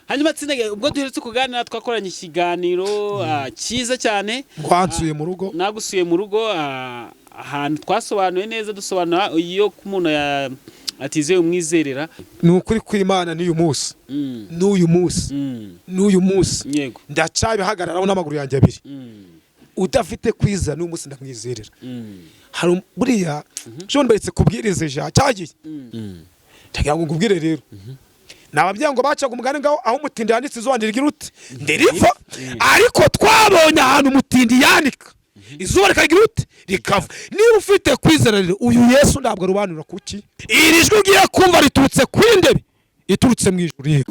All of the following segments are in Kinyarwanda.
hanyuma tsinege ubwo duheretse kuganira twakoranye ikiganiro cyiza cyane Wansuye mu rugo nagusuye mu rugo ahantu twasobanuye neza dusobanura iyo kumuntu atizeye umwizerera nukuri kw'Imana n'uyu munsi n'uyu munsi yego ndacabihagararaho n'amaguru yanjye abiri udafite kwiza n'uyu munsi ndamwizerera hari buriya John bayitse kubwiriza cyagiye tagira ngo ngubwire rero nababyeyi ngo bacaga umugani ngaho aho umutindi yanditse izuba ndirigira uti ndiriva ariko twabonye ahantu umutindi yandika izuba rikagira uti rikava niba ufite kwizera rero uyu Yesu ntabwo arubanura kuki iri jwi ugiye kumva riturutse kw'indebe iturutse mu ijuru rero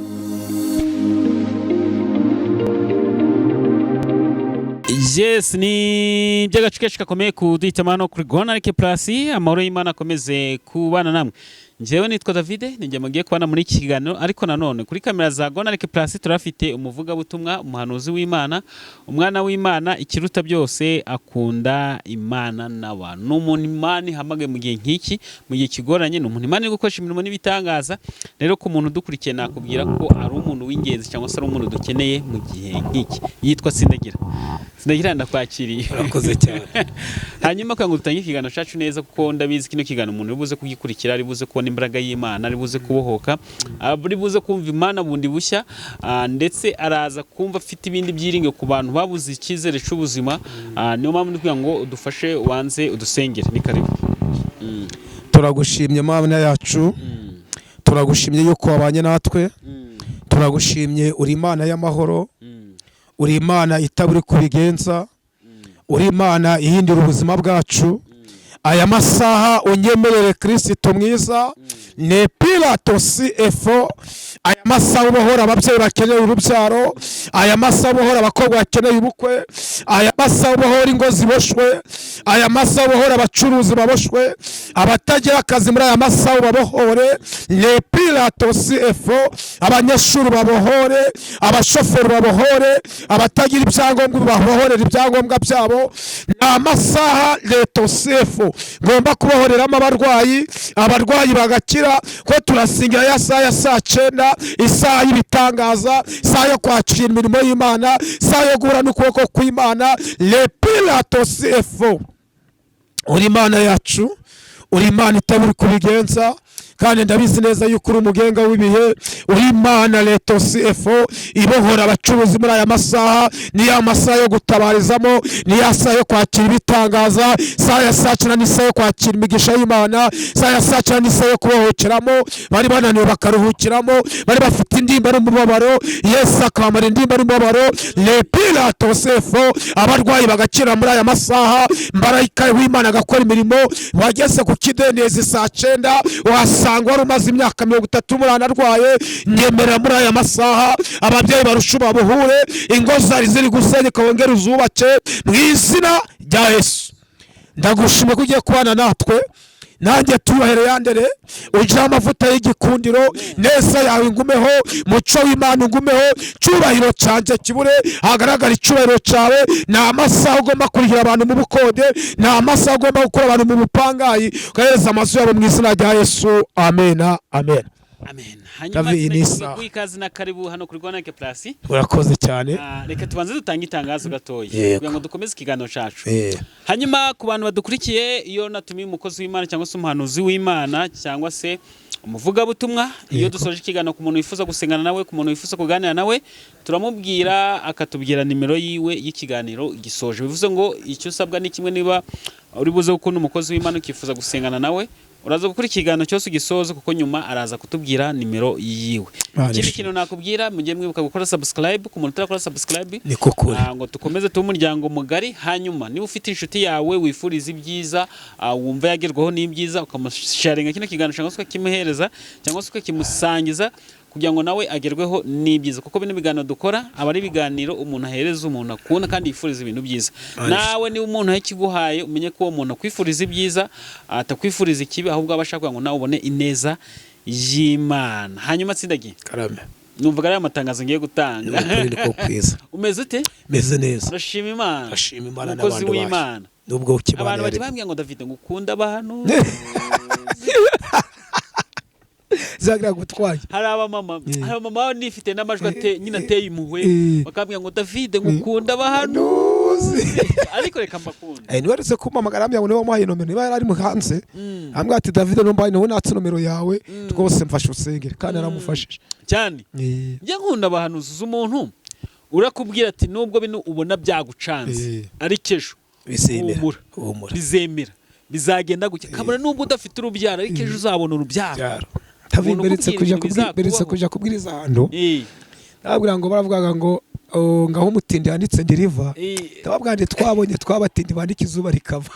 yes ni by'agaciro gakomeye kuduhitamo hano kuri Gonarike Plus amahoro y'Imana akomeze kubana namwe njyewe nitwa David ninjye mugiye kubana muri iki kiganiro ariko nanone kuri kamera za Gonarike Plus turafite umuvuga butumwa umuhanuzi w'Imana umwana w'Imana ikiruta byose akunda Imana n'abantu n'umuntu Imana ihamagaye mu gihe nk'iki mu gihe kigoranye n'umuntu Imana iri gukoresha imirimo n'ibitangaza rero ku muntu dukurikiye nakubwira ko ari umuntu w'ingenzi cyangwa se ari umuntu dukeneye mu gihe nk'iki yitwa Sindagira ndakwakiriye urakoze cyane hanyuma kugira ngo dutange ikiganiro cyacu neza kuko ndabizi kino kiganiro umuntu ribuze kugikurikira ribuze kubona imbaraga y'Imana ribuze kubohoka ribuze kumva Imana bundi bushya ndetse araza kumva afite ibindi byiringe ku bantu babuze icyizere cy'ubuzima niyo mpamvu ndi kugira ngo udufashe wanze udusengere ni karibu turagushimye Mana yacu turagushimye yuko wabanye natwe turagushimye uri Imana y'amahoro uri Imana itaburi kubigenza uri Imana ihindura ubuzima bwacu aya masaha unyemerere Kristo mwiza ne Pilatosi efo aya masaha ubohora ababyeyi bakeneye urubyaro aya masaha ubohora abakobwa bakeneye ubukwe aya masaha ubohora ingo ziboshwe aya masaha ubohora abacuruzi baboshwe abatagira akazi muri aya masaha babohore ne Pilatosi efo abanyeshuri babohore abashoferi babohore abatagira ibyangombwa babohorera ibyangombwa byabo na masaha Letosi efo ngomba kubohoreramo abarwayi bagakira ko turasingira ya saa 9 isaha y'ibitangaza isaha yo kwakira imirimo y'Imana isaha yo guhura n'ukuboko kw'Imana le Pilatosi efo uri Imana yacu uri Imana itaburi kubigenza kandi ndabizi neza yuko uri umugenga w'ibihe uri Imana Letosi efo ibohora abacuruzi muri aya masaha ni ya masaha yo gutabarizamo ni ya saha yo kwakira ibitangaza saha ya saa 9 ni saha yo kwakira imigisha y'Imana saha ya saa 9 ni saha yo kubohokeramo bari bananiwe bakaruhukiramo bari bafite indimba n'umubabaro Yesu akamara indimba n'umubabaro le Pilatosi efo abarwayi bagakira muri aya masaha mbarayika w'Imana agakora imirimo wageze ku kidendezi saa 9 sangwa wari umaze imyaka 30 arwaye nyemerera muri aya masaha ababyeyi barusha babuhure ingo zari gusenyuka wongera uzubake mu izina rya Yesu ndagushimye ko ugiye kubana natwe nanjye tubahere yandere ugira amavuta y'igikundiro neza yawe ngumeho muco w'Imana ngumeho cyubahiro cyanje kibure hagaragara icubahiro cyawe na amasaha ugomba kurihira abantu mu bukode na amasaha ugomba gukora abantu mu bupangayi ukahereza amazu yabo mu izina rya Yesu amen amen amen hanyuma kwikazi na karibu hano kuri Gonarike Plus urakoze cyane reka tubanze dutange itangazo gatoya kugira ngo dukomeze ikiganiro cyacu hanyuma ku bantu badukurikiye iyo natumiye umukozi w'Imana cyangwa se umuhanuzi w'Imana cyangwa se umuvuga butumwa iyo dusoje ikiganiro ku muntu wifuza gusengana nawe ku muntu wifuza kuganira nawe turamubwira akatubwira nimero yiwe y'ikiganiro gisoje bivuze ngo icyo usabwa ni kimwe niba uri buze gukunda umukozi w'Imana ukifuza gusengana nawe uraza gukora ikiganiro cyose ugisoza kuko nyuma araza kutubwira nimero yiwe ikindi kintu nakubwira mugiye mwibuka gukora subscribe ku muntu utarakora subscribe ngo tukomeze tuba umuryango mugari hanyuma niba ufite inshuti yawe wifuriza ibyiza wumva yagerwaho n'ibyiza ukamusharinga kino kiganiro cyangwa se ukakimuhereza cyangwa se ukakimusangiza kugira ngo nawe agerweho n'ibyiza kuko bino biganiro dukora aba ari ibiganiro umuntu ahereza umuntu akunda kandi yifuriza ibintu byiza nawe niba umuntu yakiguhaye umenye ko uwo muntu akwifuriza ibyiza atakwifuriza ikibi ahubwo aba ashaka ngo nawe ubone ineza y'Imana hanyuma tsindagiye karame numvaga ari amatangazo ngiye gutanga umeze ute meze neza urashima Imana n'abantu w'Imana nubwo ukibana abantu bambwiye ngo David ngo ukunda abantu zagira gutwaye hari abamama nifite n'amajwi nyine ateye impuhwe bakambwira ngo David ngukunda abahanuzi ariko reka mbakunda niweretse kumpamagara ambwira ngo niwe wamuhaye nomero niba yari mu hanze ambwira ati David numbaye niwe natse nomero yawe rwose mfashe usengere kandi aramufashije cyane njye nkunda abahanuzi z'umuntu urakubwira ati nubwo bino ubona byagucanze ari kejo bizemera bizagenda guke kabura nubwo udafite urubyaro ariko ejo uzabona urubyaro beretse kuja kubwiriza ahantu ndababwira ngo baravugaga ngo ngaho umutindi yanditse ndiriva ndababwira ngo twabonye twabatindi bandika izuba rikava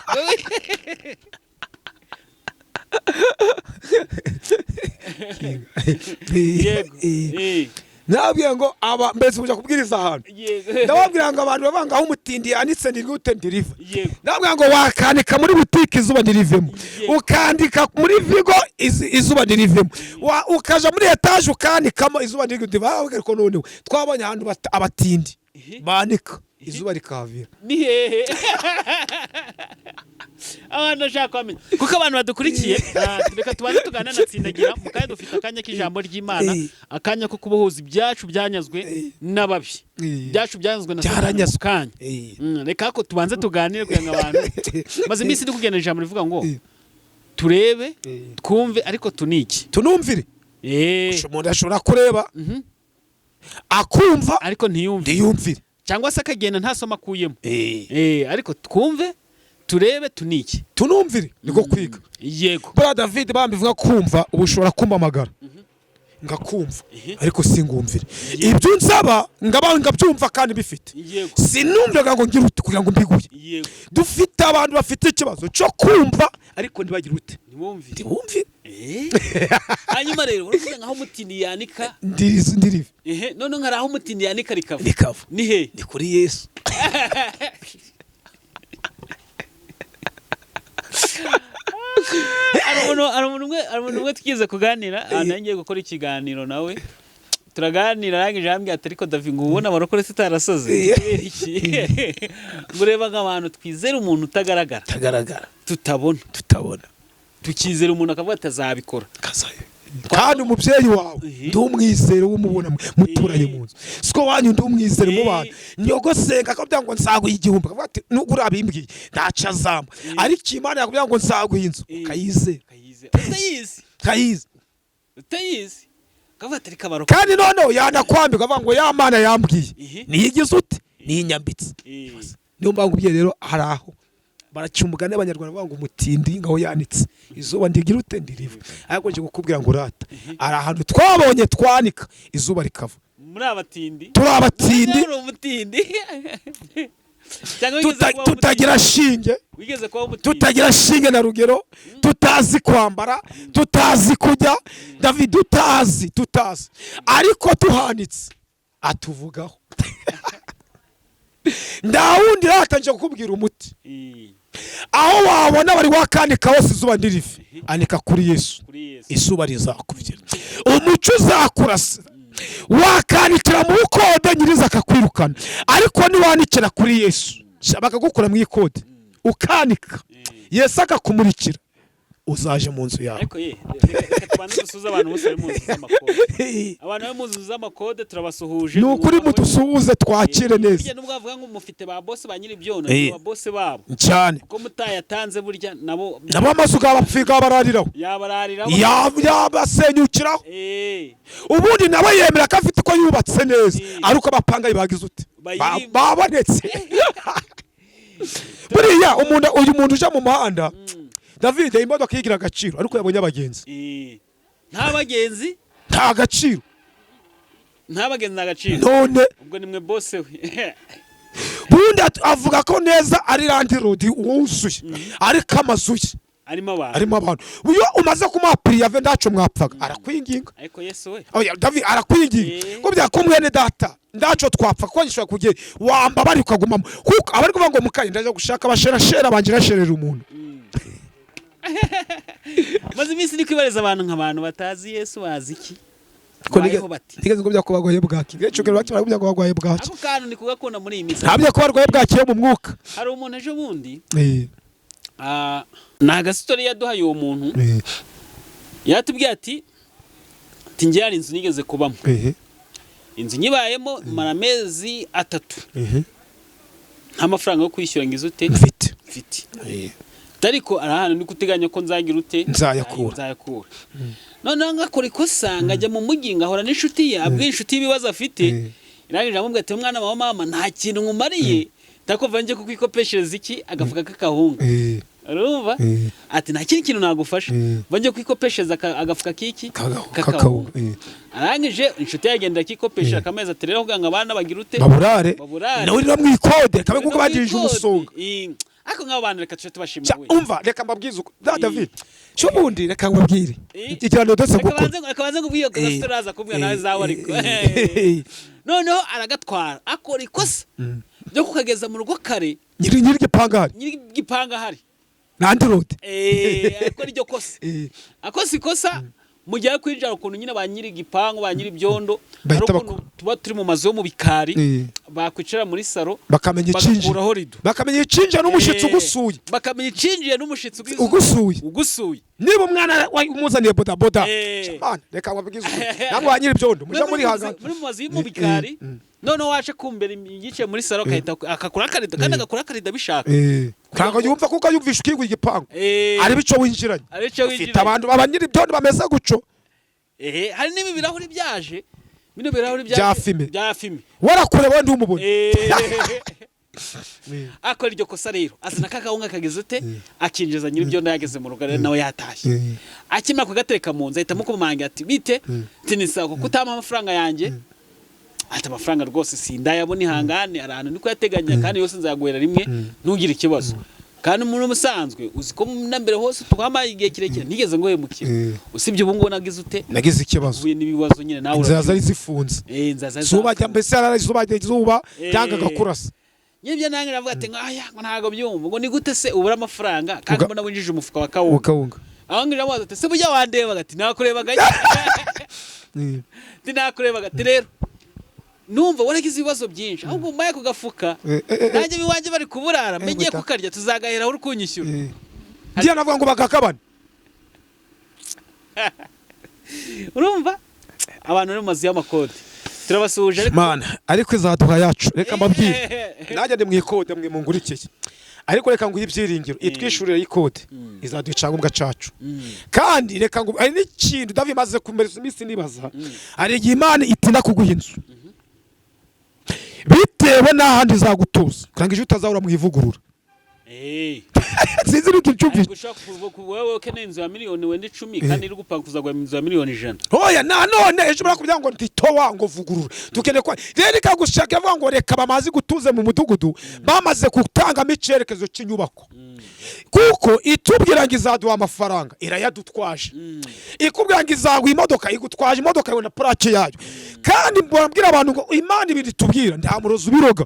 nababwira ngo mbese kuja kubwiriza ahantu ndababwira ngo abantu bavanga aho umutindi yanditse ndirute ndiriva ndababwira ngo wakanika muri butike izuba ndirivemo ukandika muri Vigo izuba ndirivemo ukaja muri etage ukanikamo izuba ndirivemo ko noneho twabonye ahantu abatindi banika izuba rikavira ni hehe abantu bashaka kwamenya kuko abantu badukurikiye reka tubanze tugana na Tsindagira mu kanya dufite akanya k'ijambo ry'Imana akanya ko kubohoza ibyacu byanyazwe n'ababi byacu byanyazwe na kanya reka ko tubanze tuganire kugira ngo abantu maze iminsi ndi kugenda ijambo rivuga ngo turebe twumve ariko tuniki tunumvire umuntu ashobora kureba akumva ariko ntiyumvire cyangwa se akagenda ntasoma akuyemo ariko twumve turebe tuniki tunumvire niko kwiga yego bra David bambivuga kumva ubushobora kumpamagara ngakumva ariko singumvire ibyo nsaba ngabanga byumva kandi bifite sinumvaga ngo ngira uti kugira ngo mbiguye dufite abantu bafite ikibazo cyo kumva ariko ntibagira ute ntibumvire hanyuma rero uravuga ngaho umutindi yanika ndirive none nkaraho umutindi yanika rikava ni he ni kuri Yesu ari umuntu umwe twize kuganira nangiye gukora ikiganiro nawe turaganira arangije ambwira ati ariko David ngo ubona abarokore sitarasoze mureba nk'abantu twizera umuntu utagaragara tutabona tukizera umuntu akavuga atazabikora kandi umubyeyi wawe ndumwizere w'umubona muturanye mu nzu siko wanyu ndumwizere mu bantu nyogosenga akabwira ngo nzaguha igihumbi akavuga ati nugura abimbwiye ntaca azamba ariko Imana yakubwira ngo nzaguha inzu kayizera utayizi kandi noneho yanakwambika avuga ngo ya Mana yambwiye niyigize ute niyinyambitse niyo mpamvu ubwiye rero hari aho baracyumugane abanyarwanda bavuga ngo umutindi ngaho yanitse izuba ndigira ute ndiriva ariko nje gukubwira ngo rata ari ahantu twabonye twanika izuba rikava muri abatindi turi abatindi tutagira shinge tutagira shinge na rugero tutazi kwambara tutazi kujya David tutazi ariko tuhanitse atuvugaho ndawundi ratanje kukubwira umuti aho wabona bari wakanika hose izuba ndirive anika kuri Yesu izuba rizakuvira umucyo uzakurasa wakanikira mu kode nyiriza akakwirukana ariko niwanikira kuri Yesu bakagukura mu ikode ukanika Yesu akakumurikira uzaje mu nzu yawe ariko reka dusuze abantu bose mu nzu z'amakode abantu bo mu nzu z'amakode turabasuhuje nukuri mudusuhuze twakire neza bijye nubwo bavuga ngo mufite ba boss ba nyiri byono ba boss babo cyane ko mutayatanze burya nabo amasuka abapfika barariraho yabasenyukiraho ubundi nawe yemera ko afite ko yubatse neza ariko abapanga yibagize ute babonetse buriya uyu muntu uje mu muhanda David imodoka yigira agaciro ariko yabonye abagenzi nta gaciro none ubwo nimwe boss we bundi avuga ko neza ari Land Road wuzuye ariko amazuye arimo abantu uyo umaze kumapiriya ve ndaco mwapfaga arakwinginga ariko Yesu we David arakwinginga ko byakumwene data ndaco twapfa ko gishobora kugiye wamba bari ukagumamo kuko abari kuvuga ngo mukaye ndaje gushaka bashera bangira sherera umuntu maze iminsi ni kwibareza abantu nk'abantu batazi Yesu bazi iki nigeze ngo byakubagoye bwaki ngecho kero bakira ngo byakubagoye bwaki ako kantu ni kugakunda muri iyi minsi ntabyo ko barwaye bwaki yo mu mwuka hari umuntu ejo bundi na gastori yaduhaye uwo muntu yatubwiye ati ati njye hari inzu nigeze kubamo inzu nyibayemo mara amezi 3 nta mafaranga yo kwishyura ngize ute mfite ariko arahana ni guteganya ko nzagira ute nzayakura none ngakora ikosa ngajya mu mujyi ngahora n'inshuti ye abwiye inshuti ibibazo afite irangije amubwira ati umwana wa mama nta kintu nkumariye takova nje kukwikopeshereza iki agafuka k'akahunga urumva ati nta kintu nagufasha banje kwikopeshereza agafuka k'iki kakahunga arangije inshuti yagenda kikopesha akameza ati rero kuganga abana bagira ute baburare nawe rira mwikode kabe kuko bagije umusonga ako nk'abantu reka tuje tubashimira we umva reka mbabwize David cyo bundi reka mbabwire ikirano dose gukora akabanze ngubwiye gasitaraza kubwira nawe zawe ariko noneho aragatwara akora ikosa byo kukageza mu rugo kare nyiri gipanga hari na Android akora iryo kosa akosa ikosa mu gihe kwinjira ukuntu nyine ba nyiri gipangu ba nyiri byondo tuba turi mu mazu yo mu bikari bakwicara muri saro bakamenya icinje n'umushitsi ugusuye niba umwana umuzaniye bodaboda reka wabwize namwe ba nyiri byondo mujya muri hanga muri mu mazu yo mu bikari none waje kumbera yicaye muri saro akakura karida kandi agakura karida bishaka ntabwo yumva kuko yumvisha ukigwa igipangu ari bico winjiranye ufite abantu abanyiri byondo bameze guco hari n'ibi birahuri byaje bino birahuri bya fime warakure wandi umubona akora iryo kosa rero azana kakahunga kageze ute akinjiza nyiri byondo yageze mu rugare nawe yatashye akimara kugatereka mu nzu ahita mukomanga ati bite tinisa kuko utama amafaranga yanjye ati amafaranga rwose sindayabona ihangane arantu niko yateganya kandi yose nzaguhera rimwe ntugire ikibazo kandi umuntu musanzwe uziko nambere hose twamaye igihe kirekire nigeze ngo hemukira usibye ubu ngo nagize ute nagize ikibazo ubuye nibibazo nyine nawe nzaza zifunze zuba cyambese arara zuba cyanga gakurasa nyibye nange navuga ati ngaya ngo ntago byumva ngo ni gute se ubura amafaranga kandi mbona winjije umufuka wa kawunga aho ngira waza ati se bujya wandeba gati nakurebaga nakurebaga ati rero numva waragize ibibazo byinshi ahubwo umaye kugafuka nanjye biwanje bari kuburara menye kukarya tuzagahera uri kunyishyura ngiye navuga ngo bagakabana urumva abantu ari mu mazu y'amakode turabasuje ariko izaduha yacu reka mbabwire najya ndi mu ikode mwe mungurikiye ariko reka nguhe ibyiringiro itwishurire y'ikode izaduha icyangombwa cacu kandi reka ngo ari n'ikintu David maze kumereza iminsi nibaza ari igihe Imana itinda kuguha inzu bitewe n'ahandi zagutuza kurangije utazahora mu ivugurura sinzi nuko icyumvise wewe ukeneye inzu ya miliyoni wenda 10 kandi iri gupanga kuzagwa inzu ya miliyoni 100 oya none ejo barakubwira ngo ntitowa ngo vugurura dukeneye kwa rero ikagushaka avuga ngo reka bamazi gutuze mu mudugudu bamaze gutanga micerekezo cy'inyubako kuko itubwira ngo izaduha amafaranga irayadutwaje ikubwira ngo izagwa imodoka igutwaje imodoka yona plaque yayo kandi mbabwira abantu ngo Imana ibindi tubwira nta murozo biroga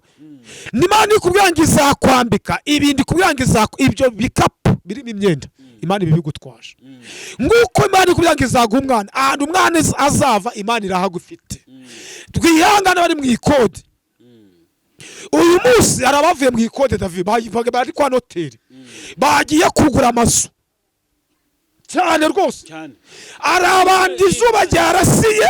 Imana ikubwira ngo izakwambika ibindi kubwira ngo ibyo bikapu birimo imyenda Imana ibigutwaje nguko Imana ikubwira ngo izaguha umwana ahantu umwana azava Imana irahagufite twihangana bari mu ikode uyu munsi arabavuye mu ikode David bari kwa noteri bagiye kugura amazu cyane rwose arabandi izuba ryarasiye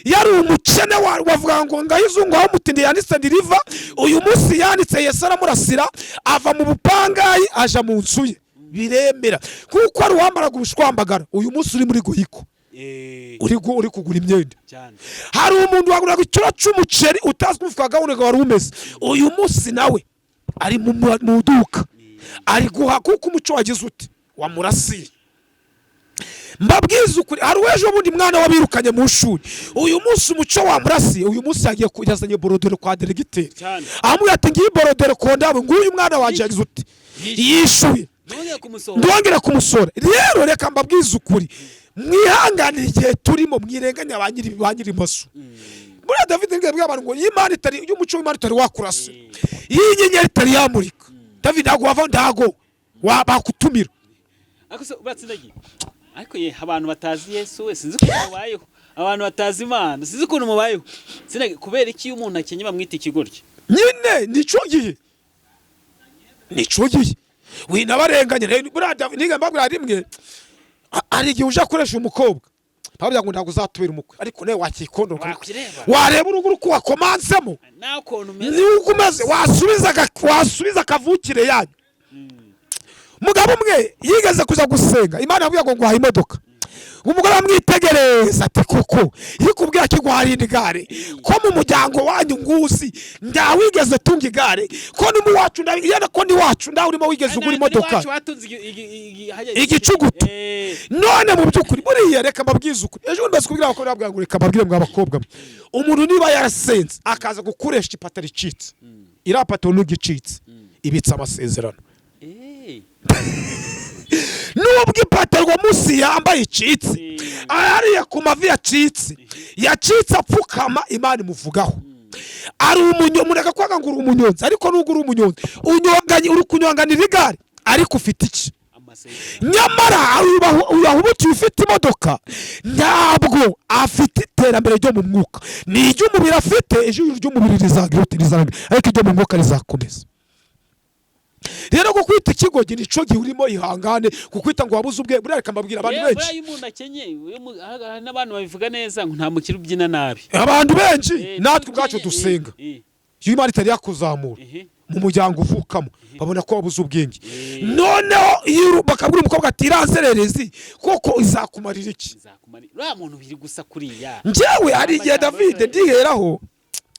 yari umukene wavuga ngo ngahizungu aho mutindi yanditse ndiriva uyu munsi yanditse Yesu aramurasira ava mu bupangayi aja mu nzu ye biremera kuko ari uwambaraga ubushwambagara uyu munsi uri muri goyiko uri kugura imyenda hari umuntu waguraga ikiro cy'umuceri utazwi umufuka gahunda wari umeze uyu munsi nawe ari mu duka ari guha kuko umuco wagize uti wamurasiye mbabwiza ukuri hari wejo bundi mwana wabirukanye mu shuri uyu munsi umuco wamurasiye uyu munsi yagiye kujyazanye borodero kwa delegiteri amwe ati ngiye borodero kondabo nguyu mwana wanje yagize uti yishuye ndongera kumusora rero reka mbabwiza ukuri mwihanganira igihe turimo mwirenganya banyiri maso muri David ngabwe abantu ngo Imana itari y'umuco w'Imana itari wakurase y'inyenyeri itari yamurika David agwava ndago wabakutumira akose ubatsindagiye ariko ye abantu batazi Yesu we sinzi ko mubayeho abantu batazi Imana sinzi ko mubayeho sinage kubera iki umuntu akenye bamwita ikigoryi nyine nicogiye winabarenganye muri David ngambwe rimwe ari gihe uje akoresha umukobwa babya ngo ntabwo uzatubera umukwe ariko nawe wakikondora wareba urugo uko wakomansemo nuko umeze wasubiza kavukire yanyu. Mugabo umwe yigeze kuza gusenga Imana yavuye ngo nguhaye imodoka. Umugore amwitegereza ati koko yikubwira kiguhari igare ko mu muryango wanyu nguzi ndawigeze tunga igare ko ni mu wacu ndabiyana ko ni wacu ndawurimo wigeze ugura imodoka igicugutu. None mu byukuri buriya reka mbabwize ukuri ejo ndase kubwira abakobwa bwangu reka mbabwire mwa bakobwa umuntu niba yarasenze akaza gukoresha ipatari citse irapato n'ugicitse ibitsa amasezerano. Nubwo ipatarwa musi yambaye icitse ariya ku mavi yacitse apfukama Imana imuvugaho ari umunyo kwaga ngo uri umunyonzi ariko nubwo uri umunyonzi uri kunyonganira igare ariko ufite iki nyamara urahubuki ufite imodoka ntabwo afite iterambere ryo mu mwuka ni iry'umubiri afite ijuru ry'umubiri rizagira ariko iryo mu mwuka rizakomeza. Rero kukwita ikigogi nico giurimo ihangane kukwita ngo wabuze ubwe buri reka mbabwira abantu benshi buriya umuntu akenye n'abantu babivuga neza ngo nta mukiri ubyina nabi abantu benshi natwe ubwacu dusenga iyo Imana itari yakuzamura mu muryango uvukamo babona ko wabuze ubwenge noneho bakabwira umukobwa ati iranzererezi koko izakumarira iki uriya muntu biri gusa kuriya njyewe hari igihe David ndiheraho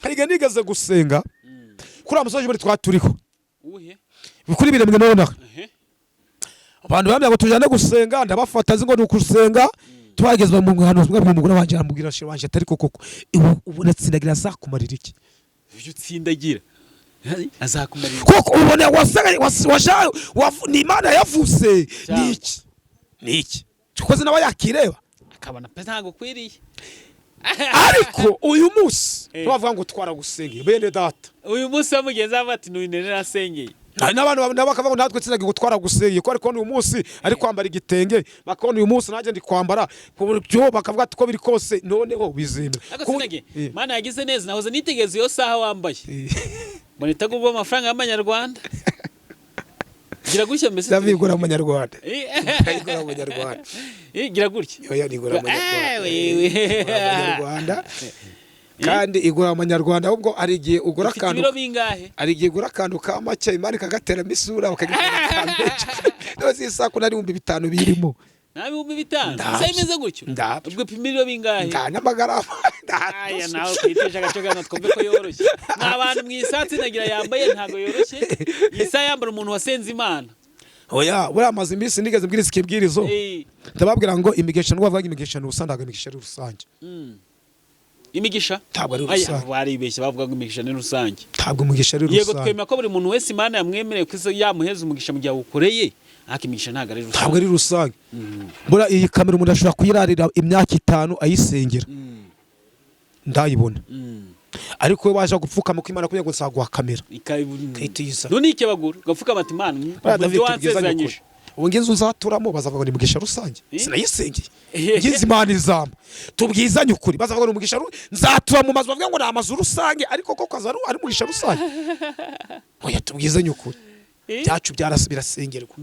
hari igihe nigeze gusenga kuri amusoje bari twaturiho kuri biremwe none abantu bamya ngo tujane gusenga ndabafata zingo nukusenga twagezwe mu ngano mwebwe umugore wanje amubwira shira wanje atari koko ubu natsindagira azakumarira iki ivyo utsindagira azakumarira koko ubone washa ni Imana yavuze niki cyokoze nawe yakireba akabana pe ntago kwiriye ariko uyu munsi bavuga ngo twara gusenga bene data uyu munsi bamugeza bati n'uwinene nasengeye n'abantu bakavuga ngo natwe tsindaga gutwara gusengeye ko ariko uyu munsi ari kwambara igitenge bakabona uyu munsi naje ndi kwambara byo bakavuga ati ko biri kose noneho bizimba Mana yagize neza nahoze nitegeze iyo saha wambaye monita gubwo amafaranga y'amanyarwanda gira gutya mbese ndabigura amanyarwanda gira gutya oya nigura amanyarwanda kandi igura amanyarwanda ahubwo ari giye ugura akantu ibiro bingahe ari giye ugura akantu ka make Imana kagatera misura bakagira nose isako nari 500 birimo nabi 500 sayimeze gutyo ubwo pimiro bingahe n'amagarama aya nawe kwitesha agacogana twumve ko yoroshye n'abantu mwisatsi nagira yambaye ntago yoroshye isa yambara umuntu wasenze Imana oya buramaze imbisi nigeze mbwiriza ikibwirizo ndababwira ngo imigesha n'uwavuga imigesha n'usandaga imigesha rusange imigisha ntabwo ari rusange baribeshye bavuga ngo imigisha ni rusange ntabwo umugisha ari rusange yego twemera ko buri muntu wese Imana yamwemereye ko yamuheza umugisha mu gihe ukoreye ariko imigisha ntabwo ari rusange ntabwo ari rusange bura iyi kamera umuntu ashobora kuyirarira imyaka 5 ayisengera ndayibona ariko we waje gupfuka mu Imana kugira ngo nsaguha kamera ikayitiza none ikebagura gapfuka bati Imana ibyo wansezeranyije ubungize uzaturamo bazavuga ngo ni mugisha rusange sinayisengeye ngize Imana izamba tubwizanye ukuri bazavuga ngo mugisha nzatura mu mazu bavuga ngo ni amazu rusange ariko koko azaru ari mugisha rusange oya tubwizanye ukuri byacu byarasubirasengerwa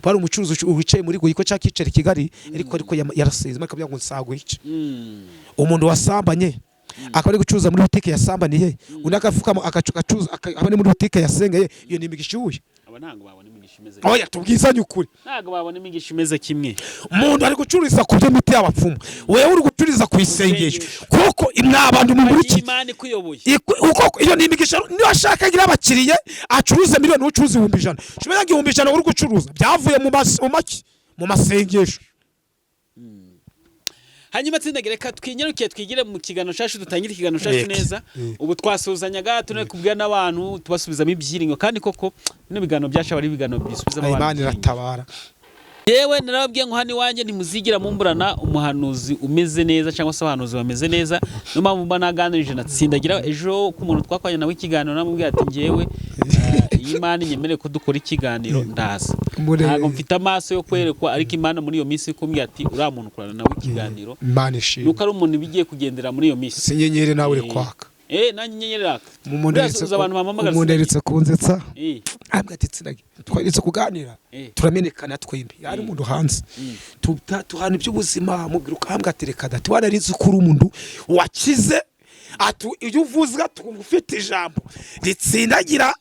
bari umucuruzi wicaye muri guyiko cyakicera Kigali ariko yarasenze makavuga ngo nsaguhice umuntu wasambanye akaba ari gucuruza muri butike yasambaniye unakafukamo akacuza abane muri butike yasengeye iyo ni imigisha uye ntago babona imigisha imeze oya tubwizanye ukuri ntago babona imigisha imeze kimwe umuntu ari gucuriza ku byo miti y'abapfumu wewe uri gucuriza ku isengesho kuko imnabantu mu buriki Imana ikuyoboye uko iyo ni imigisha niyo ashaka agira abakiriye acuruze miliyoni ucuruza 100,000 shobora ngo 100,000 uri gucuruza byavuye mu masengesho hanyuma tsindagereka twinyerukiye twigire mu kigano cyacu dutangira ikigano cyacu neza ubu twasuzanyaga tune kubwira n'abantu tubasubizamo ibyiringo kandi koko bino bigano byacu ari bigano bisubizamo abantu Imana iratabara yewe narababwiye ngo hano iwanjye ntimuzigira mumburana umuhanuzi umeze neza cyangwa se abahanuzi bameze neza no mpamvu mba naganirije natsindagira ejo ku muntu twakwanye nawe ikiganiro namubwiye ati ngewe Imana inyemereye ko dukora ikiganiro ndaza ntabwo mfite amaso yo kwerekwa ariko Imana muri iyo minsi ikumbwiye ati uriya muntu ukorana nawe ikiganiro Imana ishimwe nuko ari umuntu bigiye kugendera muri iyo minsi sinyenyeri nawe uri kwaka nanjye nyenyeri raka umuntu eritse kunzetsa ambwa ati Tsinage twageze kuganira turamenekana twembi yari umuntu hanze tuhana iby'ubuzima mubwira ukambwa ati reka dati wanarize ukuri umuntu wakize atu iyo uvuze tukumva ufite ijambo ritsindagira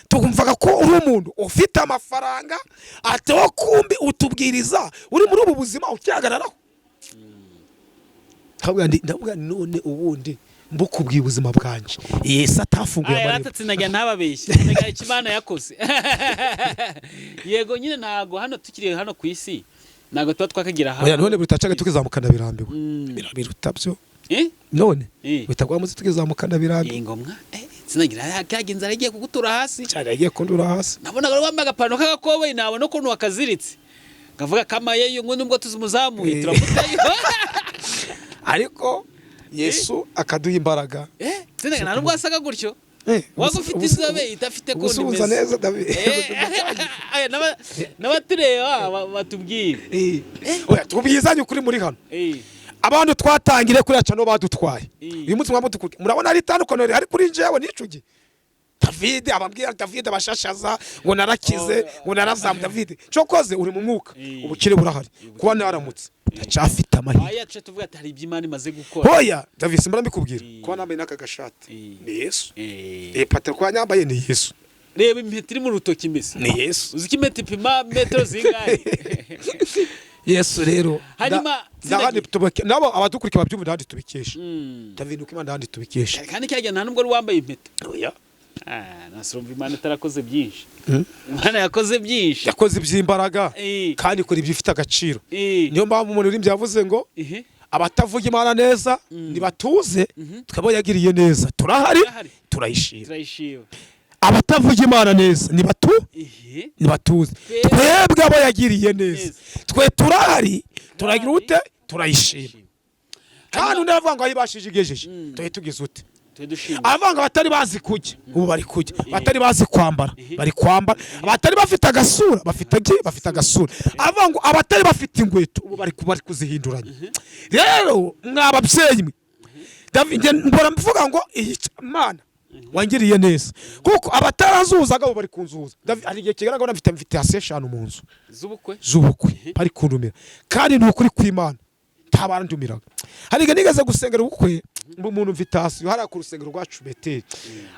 tukumvaga ko uri umuntu ufite amafaranga ati wo kumbi utubwiriza uri muri ubu buzima ukihagararaho ndavuga none ubundi mbukubwiye ubuzima bwanje Yesu atafunguye amarembo Tsinage ntababeshye Tsinage ikimana yakoze yego nyine ntago hano tukiri hano ku isi ntago tuba twakagira hano none butacaga tukizamukana birambiwe biruta byo none bitagwa muzi tukizamukana birambiwe ngomwa Tsinage yagenza aragiye kugutura hasi cyane yagiye kundura hasi nabonaga wambaye agapano k'agakoboyi nabona ukuntu wakaziritse ngavuga kamaye yo ngo nubwo tuzimuzamuye turamutaye ariko Yesu akaduha imbaraga Tsinage nta nubwo wasaga gutyo wagufite izobe idafite ko usubiza neza David n'abatureba batubwire oya tubwizanye ukuri muri hano abantu twatangire kuri aca no badutwaye uyu munsi mwamutukuri murabona ari tandukaniro hari kuri njewe nicugi David ababwira David abashashaza ngo narakize ngo narazamu David cokoze uri mu mwuka ubukire burahari kuba naramutse ndacafite amahirwe aya cyo tuvuga ati hari iby'Imana imaze gukora hoya David simbara mbikubwira kuba nambaye naka gashati ni Yesu patro kwa nyambaye ni Yesu reba impeta iri mu rutoki mbese ni Yesu uzi kimeta ipima metero zingahe Yesu rero hanyuma nabo abadukurikira babyumva ndandi tubikesha David ukima ndandi tubikesha kandi cyajya nta nubwo wambaye impeta oya nasumva Imana itarakoze byinshi Imana yakoze byinshi yakoze iby'imbaraga kandi ikora ibyo ifite agaciro niyo mpamvu umuntu uri byavuze ngo abatavuga Imana neza nibatuze tukaba yagiriye neza turahari turayishira abatavuga Imana neza nibatuze twebwe abo yagiriye neza twe turahari turagira ute turayishira kandi ndavuga ngo ayibashije igejeje tuhe tugize ute abanga batari bazi kujya ubu bari kujya batari bazi kwambara bari kwambara abatari bafite agasura bafite agasura abanga abatari bafite ingweto ubu bari kuzihinduranya rero mwababyeyi mwe David mbora mvuga ngo Imana wangiriye neza kuko abatarazuzaga bo bari kunzuza David ari gihe kigaragara mfite invitation eshanu mu nzu zubukwe bari kundumira kandi ni ukuri kw'Imana tabarandumiraga hariga nigeze gusengera ubukwe umuntu invitation hari ku rusengero rwacu Beteli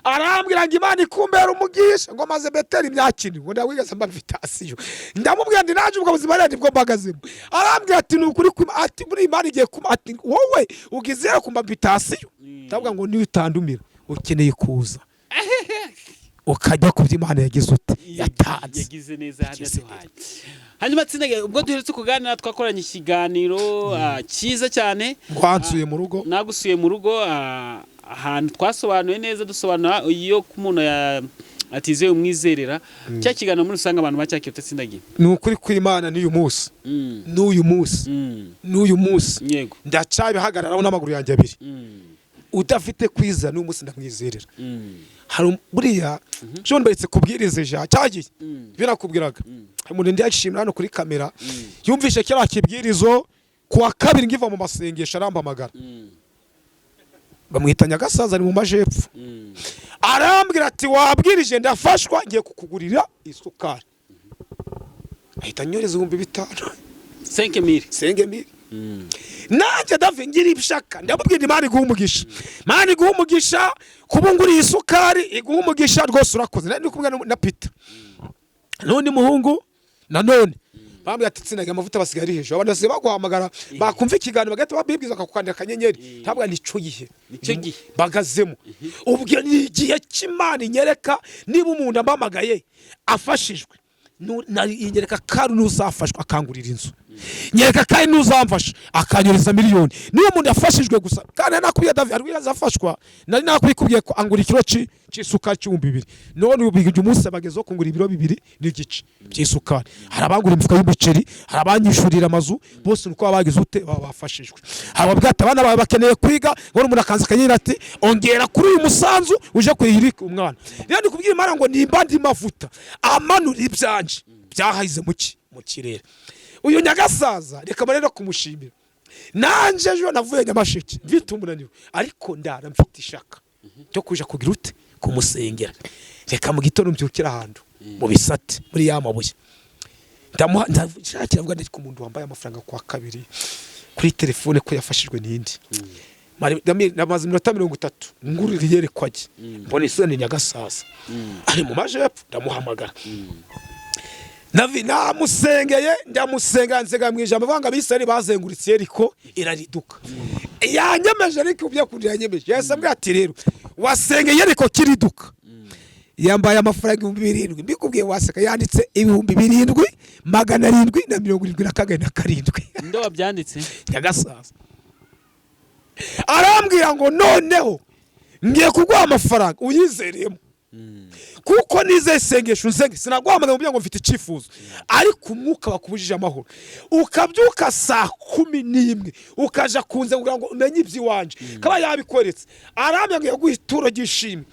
arambwira ngo Imana ikumbera umugisha ngo maze Beteli imyakini ngo ndawigeze mba invitation ndamubwira ndi naje ubwo buzima rero bwo mbagazemo arambwira ati ni ukuri ati muri Imana igiye ati wowe ugizera kumba invitation ndavuga ngo ni utandumira ukeneye kuza ukajya ku by'Imana yagize ute yagize neza hadaduhaye hanyuma Tsinage ubwo duheretse kuganira twakoranye ikiganiro cyiza cyane kwansuye mu rugo nagusuye mu rugo ahantu twasobanuye neza dusobanura iyo ku muntu atizeye umwizerera cya kiganiro muri usanga abantu bacyakiyota Tsinage ni ukuri kw'Imana n'uyu munsi yego ndacabihagararaho n'amaguru yanjye abiri udafite kwiza n'uyu munsi ndamwizerera hari buriya cyo mberetse kubwiriza cyagiye birakubwiraga umuntu ndi yashimira hano kuri kamera yumvishe kera kibwirizo kuwa kabiri ngiva mu masengesho arambamagara bamwitanya gasaza ari mu majepfo arambwira ati wabwirije ndafashwa ngiye kukugurira isukari ahita nyoreza 5,000 5,000 nanjye David ngira ibishaka ndabubwira Imana iguha umugisha kubunguriye isukari iguha umugisha rwose urakoze ndi kumwe na Peter none muhungu nanone bambye ati Tsinage amavuta basigaye ari hejuru abandi baguhamagara bakumva ikiganiro bagahita babibwiza akakukandira akanyenyeri ntabwo nico gihe bagazemo ubwo ni igihe cy'Imana inyereka niba umuntu ambamagaye afashijwe nyereka kandi n'uzafashwa akangurira inzu nyereka kandi n'uzamfasha akanyuriza miliyoni niyo umuntu yafashijwe gusa kandi nakubwiye David ari yazafashwa nari nakwikubwiye ko angura ikiro cy'isukari cy'ibihumbi 2 none ubigije umunsi bagezeho kungura ibiro 2 n'igice cy'isukari hari abangura imifuka y'umuceri hari abanyishurira amazu bose nuko bagize ute bafashijwe ababwata abana bawe bakeneye kwiga ngo umuntu akanza kanyira ati ongera kuri uyu musanzu uje kwihirika umwana rero ndikubwira Imana ngo nimba ndi mavuta amanura ibyanje byahayize mu kirere uyu nyagasaza reka rero kumushimira nanje ejo navuye Nyamasheke mfite umunaniro ariko ndara mfite ishaka cyo kuja kugira ute kumusengera reka mu gitondo mbyukira ahantu mu bisate muri ya mabuye ndashakira avuga ndi ku muntu wambaye amafaranga kwa kabiri kuri telefone ko yafashijwe n'indi namaze 30 ngurira yerekwage mbone isoni Nyagasasa ari mu majepfo ndamuhamagara namusengeye ndamusenga mu ijambo banga bisari bazenguritse Yeriko irariduka yanyemeje ariko ubye kundi yanyemeje yasambwe ati rero wasengeye Yeriko kiriduka yambaye amafaranga 7,000 mbikubwiye waseka yanditse 7,777 ndo wabyanditse Nyagasasa arambwira ngo noneho ngiye kuguha amafaranga uyizeremo kuko nize sengesho nsenge sinaguhamagara mu ngo mfite icifuzo ariko umwuka bakubujije amahoro ukabyuka saa 11 ukaja kunze kugira ngo umenye iby'iwanje kaba yabikweretse arambye ngo yaguhituro gishimwe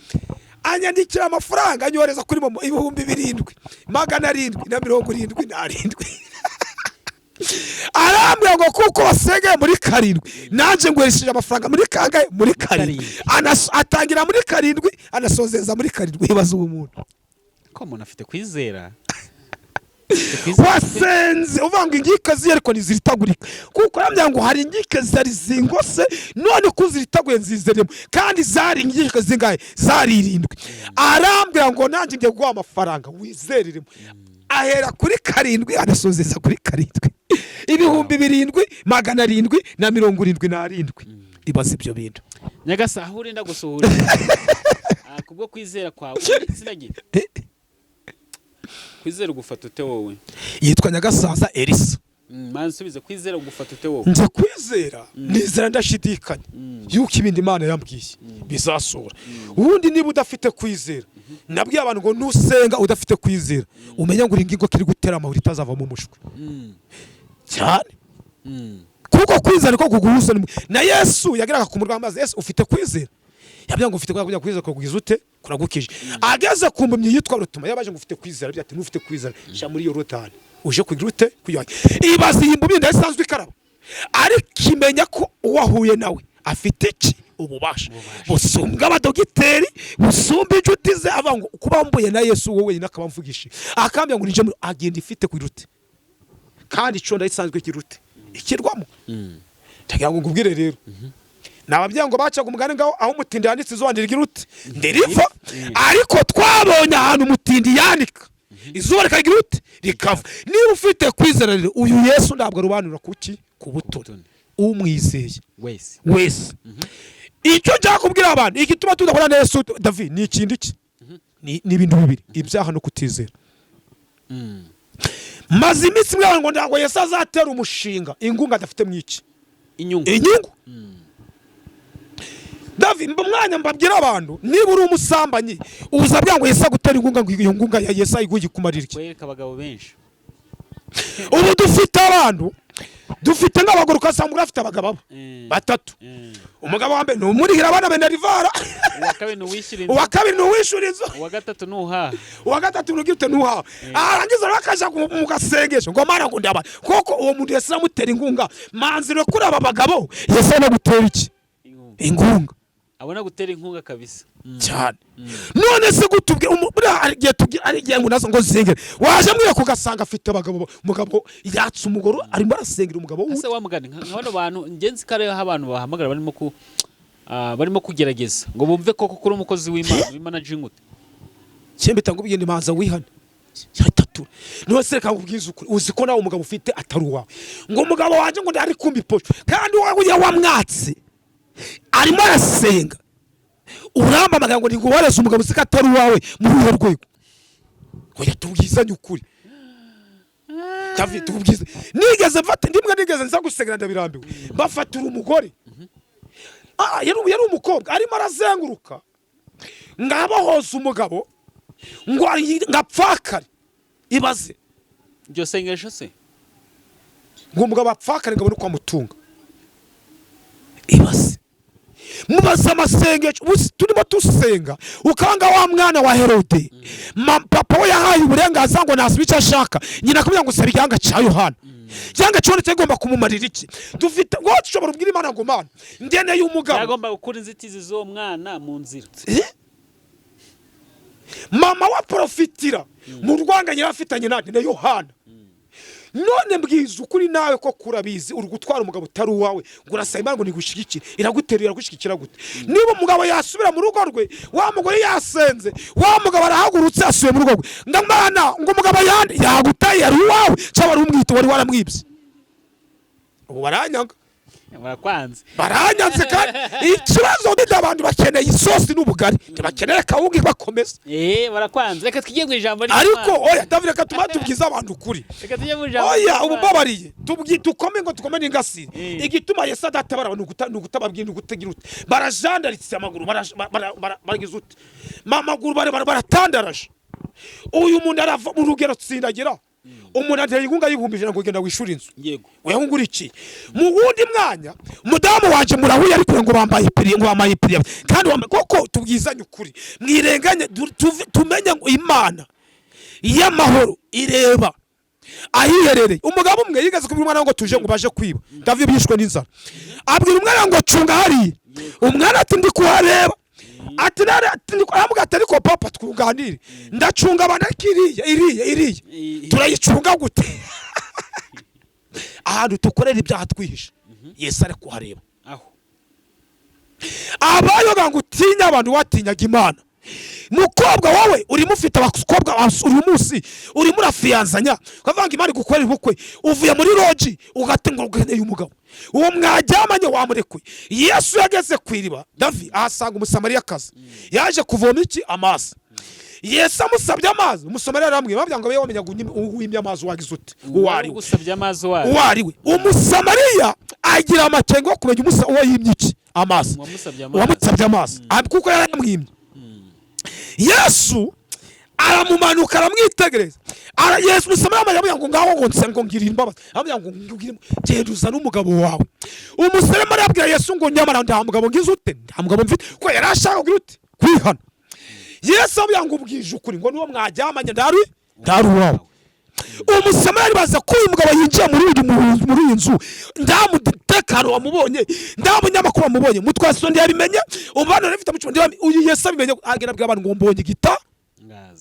anyandikira amafaranga anyoreza kuri momo 7,777 arambye ngo kuko wasengeye muri 7 nanje ngweresheje amafaranga muri kangahe muri 7 atangira muri 7 anasozeza muri 7 ibaza umuntu ko umuntu afite kwizera wasenze uvanga ingikazi ariko niziritagurika kuko yambye ngo hari ingikazi zari zingose none kuziritaguye nzizeremo kandi zari ingikazi zingahe zari 7 arambye ngo nanje ngiye guha amafaranga wizereremo ahera kuri 7 anasozeza kuri 7 7,777 ibaze ibyo bintu Nyagasasa aho urinda gusuhura kubwo kwizera kwawe sinagira kwizera gufata ute wowe yitwa Nyagasasa Elisa mansubize kwizera gufata ute wowe nje kwizera nizera ndashidikanya yuko ibindi Imana yambwiye bizasura ubundi niba udafite kwizera nabwiye abantu ngo nusenga udafite kwizera umenya ngo uringingo kiri gutera amahuri itazava mu mushwe cyane kuko kwizera ko kuguhuza na Yesu yagiraga ku murwa amazi Yesu ufite kwizera yabya ngo ufite kwizera ko kugiza ute kuragukije ageze kumbumye yitwa Rutuma yabaje ngo ufite kwizera byati nufite kwizera sha muri Yorodani uje kugira ute kuyaye ibazi imbumye ndasanzwe ikaraba ari kimenya ko uwahuye nawe afite iki ububasha busumbwa abadogiteri busumba inshuti ze avango kubambuye na Yesu wowe nakabamvugisha akambya ngo nije agenda ifite kwirute kandi ico ndayisanzwe kirute ikirwamo tagira ngo ngubwire rero nababya ngo bacaga umugani ngaho aho umutindi yanditse izobandira girute ndiriva ariko twabonye ahantu umutindi yanika izuba rikagirute rikava niba ufite kwizera rero uyu Yesu ndabwo rubanura kuki kubutoni umwizeye wese icyo cyakubwira abantu igituma tudakora na Yesu David ni ikindi ki ni ibintu bibiri ibyaha no kutizera maze iminsi mwe ngo ndago Yesu azatera umushinga ingunga adafite mwiki inyungu David mbumwanya mbabwira abantu niba uri umusambanyi uza byango Yesu agutera ingunga ngo iyo ngunga ya Yesu ayiguye kumarira iki kwereka abagabo benshi ubu dufite abantu dufite n'abagore ukasanga afite abagabo batatu umugabo wambe no murihira abana bene rivara uwa kabiri nuwishurizo uwa gatatu nugite nuha arangiza bakaja mu gasengesho ngo mara ngundaba koko uwo muntu Yesu amutera ingunga manziro kuri aba bagabo Yesu no gutera iki ingunga abona gutera inkunga kabisa cyane none se gutubwe arigiye ngo nazo ngo zingere waje mwiye kugasanga afite abagabo umugabo yatse umugoro arimo arasengera umugabo ase wamugani nk'abano bantu ngenzi kare abantu bahamagara barimo kugerageza ngo bumve koko kuri umukozi w'Imana jingute cyembe tango bigende manza wihana yatatu no se ka ubwiza ukuri uzi ko nawe umugabo ufite ataruwa ngo umugabo wanje ngo ndari kumbi posho kandi waguye wamwatse arimo arasenga uramba amagambo ngo wareze umugabo sika atari wawe muri uwo rwego ngo yatubwizanye ukuri David tubwize nigeze mfata nigeze nza gusengera ndabirambiwe bafatura umugore yari umukobwa arimo arazenguruka ngabahoza umugabo ngo ngapfakare ibaze byo sengesho se ngo umugabo apfakare ngabone kwa mutunga ibaze mubaza amasengesho turimo tusenga ukanga wa mwana wa Herode papa we yahaye uburenganzira ngo nasubice ashaka nyina kubira ngo sabi cyanga cya Yohana cyanga cyone cyagomba kumumarira iki dufite ngo tushobora ubwira Imana ngo Mana ndene y'umugabo yagomba gukura inzitizi zo mwana mu nzira mama wa Porofitira mu rwanganye afitanye nande na Yohana. None mbwiza ukuri nawe ko kurabizi uri gutwara umugabo utari uwawe ngo urasaba Imana ngo nigushigikire, iraguterera gushigikira gute? Niba umugabo yasubira mu rugo rwe, wa mugore yasenze, wa mugabo arahagurutse asuye mu rugo rwe, ndamana ngo umugabo yandi yagutaye ari uwawe cyangwa ari umwito wari waramwibye, ubu baranyaga baranyanze kandi ikibazo ndi abantu bakeneye isosi n'ubugari, bakeneye kawungi bakomeza. Barakwanze. Reka twigiye mu ijambo ariko oya David, reka tumatubwiza abantu ukuri. Reka tujye mu ijambo. Oya ububabariye tukome ngo tukome n'ingasire. Igituma Yesu adatabara abantu ugutababwira ugutegira ute, barajandaritse amaguru baragize ute, mamaguru baratandaraje. Uyu muntu arava mu rugero tsindagira, umuntu ateye ingunga y'ibihumbi ngo genda wishura inzu. Yego. Weho ngura iki? Mu wundi mwanya mudamu wanje murahuye ariko ngo bambaye ipiri kandi koko tubwizanye ukuri, mwirenganye tumenye ngo Imana y'amahoro ireba ahiherereye. Umugabo umwe yigeze kubwira umwana ngo tuje ngo baje kwiba, David bishwe n'inzara, abwira umwana ngo cunga hari, umwana ati ndi kuhareba, ati ndikuramuga ati ariko papa twuganire, ndacunga abana iriya turayicunga gute? Ahantu tukorera ibyaha twihisha, Yesu ari kuhareba. Abayoga ngo utinya abantu watinyaga Imana. Mukobwa wowe uri mufite abakobwa uri munsi uri murafiyanzanya, ukavanga Imana gukorera ubukwe, uvuye muri loji ugatenga ugeneye umugabo, uwo mwajyamanye wamurekuye. Yesu yageze kwiriba, David ahasanga umusamariyakazi yaje kuvoma iki? Amazi. Yesu amusabye amazi, umusamariya aramwe babwira ngo wamenya uwimye amazi wagize ute, uwari gusabye amazi wari we. Umusamariya agira amakengo kumenya uwo yimye iki? Amazi. Wamusabye amazi kuko yaramwimye. Yesu aramumanuka aramwitegereza. Yesu umusamariya yamubwira ngo ngaho ngo nsengo ngira imbabazi, amubwira ngo genda uzana umugabo wawe. Umusamariya arabwira Yesu ngo nyamara nda mugabo ngize ute? Nda mugabo mfite. Ko yarashaka kugira ute? Kwihana. Yesu amubwira ngo ubwije ukuri ngo niwo mwajyamanye ndari wawe. Umusamariya baza ko uyu mugabo yinjiye muri iyi nzu, ndamutekano wamubonye, ndamunyamakuru wamubonye, mutwaso ndiyabimenye, umubano rifite mucyo uyu Yesu abimenye, agenda abwira abantu ngo mbonye gita